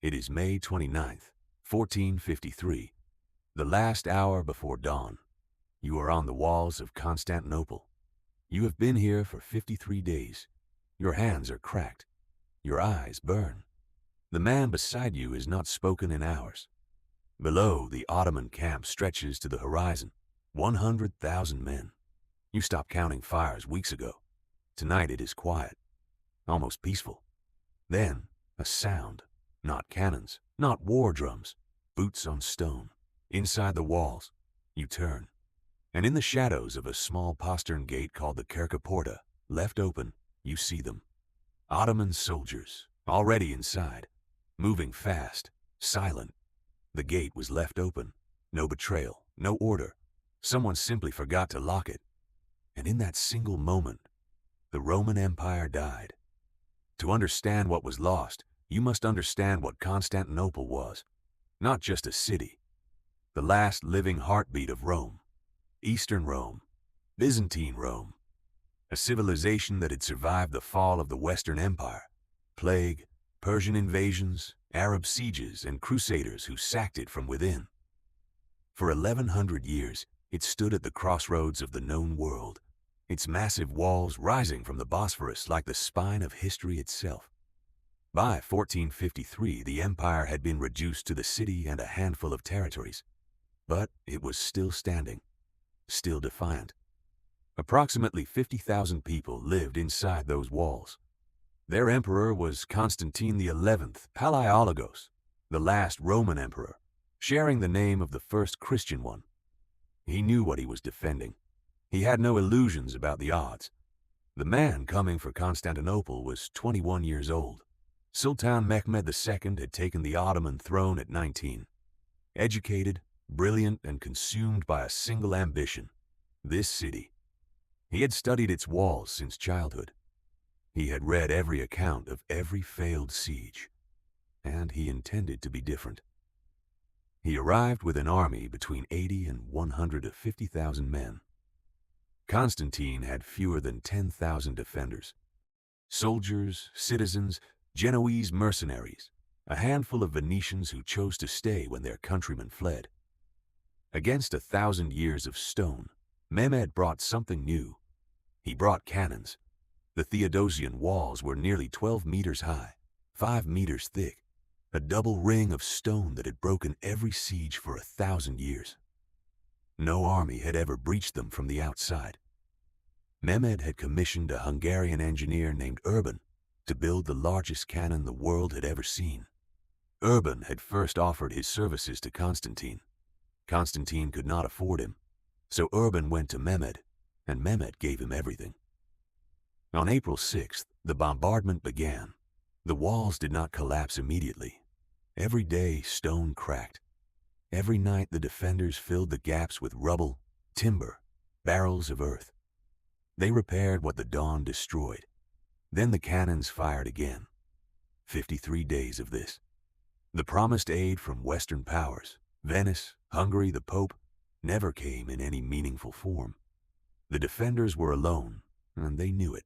It is May 29th, 1453, the last hour before dawn. You are on the walls of Constantinople. You have been here for 53 days. Your hands are cracked. Your eyes burn. The man beside you has not spoken in hours. Below, the Ottoman camp stretches to the horizon. 100,000 men. You stopped counting fires weeks ago. Tonight it is quiet, almost peaceful. Then, a sound. Not cannons, not war drums, boots on stone. Inside the walls, you turn. And in the shadows of a small postern gate called the Kerkaporta, left open, you see them. Ottoman soldiers, already inside, moving fast, silent. The gate was left open. No betrayal, no order. Someone simply forgot to lock it. And in that single moment, the Roman Empire died. To understand what was lost, you must understand what Constantinople was. Not just a city. The last living heartbeat of Rome. Eastern Rome. Byzantine Rome. A civilization that had survived the fall of the Western Empire. Plague, Persian invasions, Arab sieges, and crusaders who sacked it from within. For 1100 years, it stood at the crossroads of the known world, its massive walls rising from the Bosphorus like the spine of history itself. By 1453, the empire had been reduced to the city and a handful of territories. But it was still standing, still defiant. Approximately 50,000 people lived inside those walls. Their emperor was Constantine XI Palaiologos, the last Roman emperor, sharing the name of the first Christian one. He knew what he was defending. He had no illusions about the odds. The man coming for Constantinople was 21 years old. Sultan Mehmed II had taken the Ottoman throne at 19. Educated, brilliant, and consumed by a single ambition, this city. He had studied its walls since childhood. He had read every account of every failed siege, and he intended to be different. He arrived with an army between 80 and 150,000 men. Constantine had fewer than 10,000 defenders. Soldiers, citizens, Genoese mercenaries, a handful of Venetians who chose to stay when their countrymen fled. Against 1,000 years of stone, Mehmed brought something new. He brought cannons. The Theodosian walls were nearly 12 meters high, 5 meters thick, a double ring of stone that had broken every siege for 1,000 years. No army had ever breached them from the outside. Mehmed had commissioned a Hungarian engineer named Urban to build the largest cannon the world had ever seen. Urban had first offered his services to Constantine. Constantine could not afford him, so Urban went to Mehmed, and Mehmed gave him everything. On April 6th, the bombardment began. The walls did not collapse immediately. Every day, stone cracked. Every night, the defenders filled the gaps with rubble, timber, barrels of earth. They repaired what the dawn destroyed. Then the cannons fired again. 53 days of this. The promised aid from Western powers, Venice, Hungary, the Pope, never came in any meaningful form. The defenders were alone, and they knew it.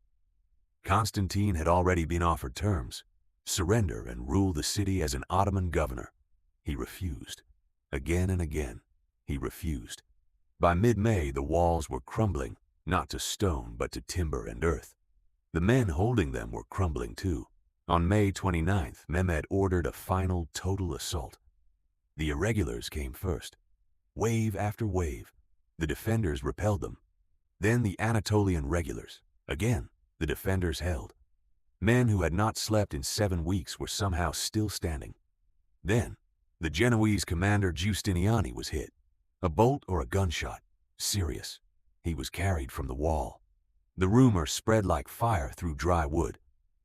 Constantine had already been offered terms, surrender and rule the city as an Ottoman governor. He refused. Again and again, he refused. By mid-May, the walls were crumbling, not to stone but to timber and earth. The men holding them were crumbling too. On May 29th, Mehmed ordered a final total assault. The irregulars came first. Wave after wave, the defenders repelled them. Then the Anatolian regulars. Again, the defenders held. Men who had not slept in 7 weeks were somehow still standing. Then, the Genoese commander Giustiniani was hit. A bolt or a gunshot. Serious. He was carried from the wall. The rumor spread like fire through dry wood.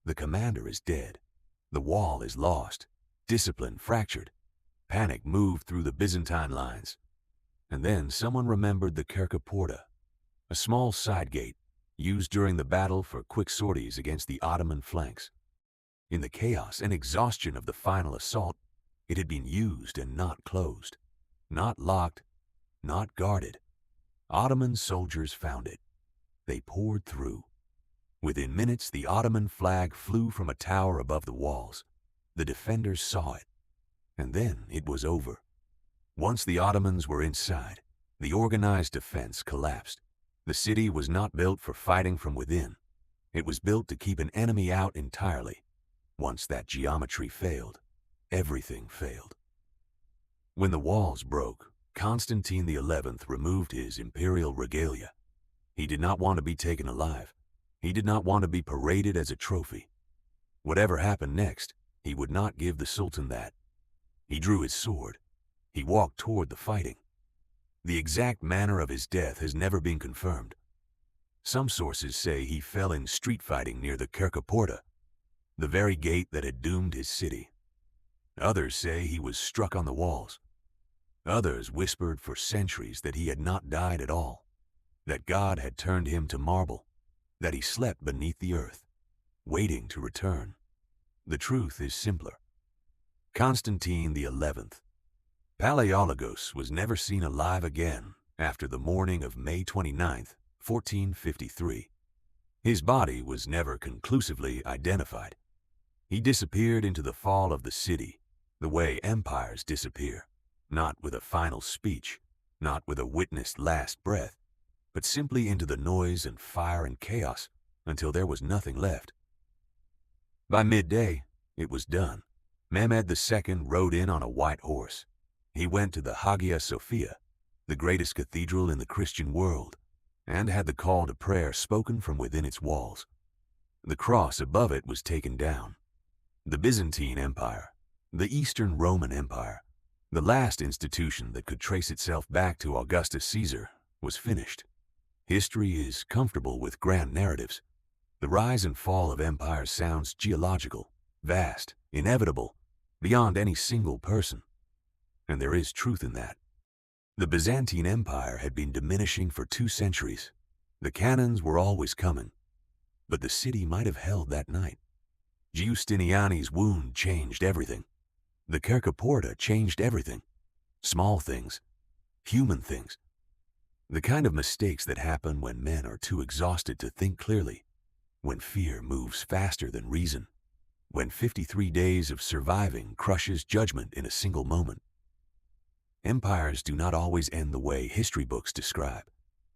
The commander is dead. The wall is lost. Discipline fractured. Panic moved through the Byzantine lines. And then someone remembered the Kerkaporta, a small side gate used during the battle for quick sorties against the Ottoman flanks. In the chaos and exhaustion of the final assault, it had been used and not closed, not locked, not guarded. Ottoman soldiers found it. They poured through. Within minutes, the Ottoman flag flew from a tower above the walls. The defenders saw it. and then it was over. Once the Ottomans were inside, the organized defense collapsed. The city was not built for fighting from within. It was built to keep an enemy out entirely. Once that geometry failed, everything failed. When the walls broke, Constantine XI removed his imperial regalia. He did not want to be taken alive. He did not want to be paraded as a trophy. Whatever happened next, he would not give the Sultan that. He drew his sword. He walked toward the fighting. The exact manner of his death has never been confirmed. Some sources say he fell in street fighting near the Kerkaporta, the very gate that had doomed his city. Others say he was struck on the walls. Others whispered for centuries that he had not died at all, that God had turned him to marble, that he slept beneath the earth, waiting to return. The truth is simpler. Constantine XI, Palaiologos, was never seen alive again after the morning of May 29, 1453. His body was never conclusively identified. He disappeared into the fall of the city, the way empires disappear, not with a final speech, not with a witnessed last breath, but simply into the noise and fire and chaos until there was nothing left. By midday, it was done. Mehmed II rode in on a white horse. He went to the Hagia Sophia, the greatest cathedral in the Christian world, and had the call to prayer spoken from within its walls. The cross above it was taken down. The Byzantine Empire, the Eastern Roman Empire, the last institution that could trace itself back to Augustus Caesar, was finished. History is comfortable with grand narratives. The rise and fall of empires sounds geological, vast, inevitable, beyond any single person. And there is truth in that. The Byzantine Empire had been diminishing for 2 centuries. The cannons were always coming, but the city might have held that night. Giustiniani's wound changed everything. The Kerkaporta changed everything. Small things, human things. The kind of mistakes that happen when men are too exhausted to think clearly, when fear moves faster than reason, when 53 days of surviving crushes judgment in a single moment. Empires do not always end the way history books describe.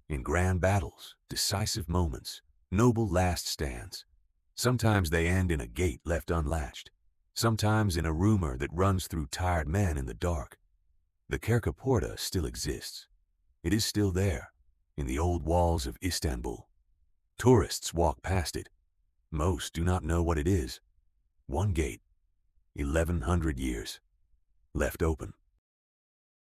In grand battles, decisive moments, noble last stands. Sometimes they end in a gate left unlatched. Sometimes in a rumor that runs through tired men in the dark. The Kerkaporta still exists. It is still there, in the old walls of Istanbul. Tourists walk past it. Most do not know what it is. One gate, 1100 years, left open.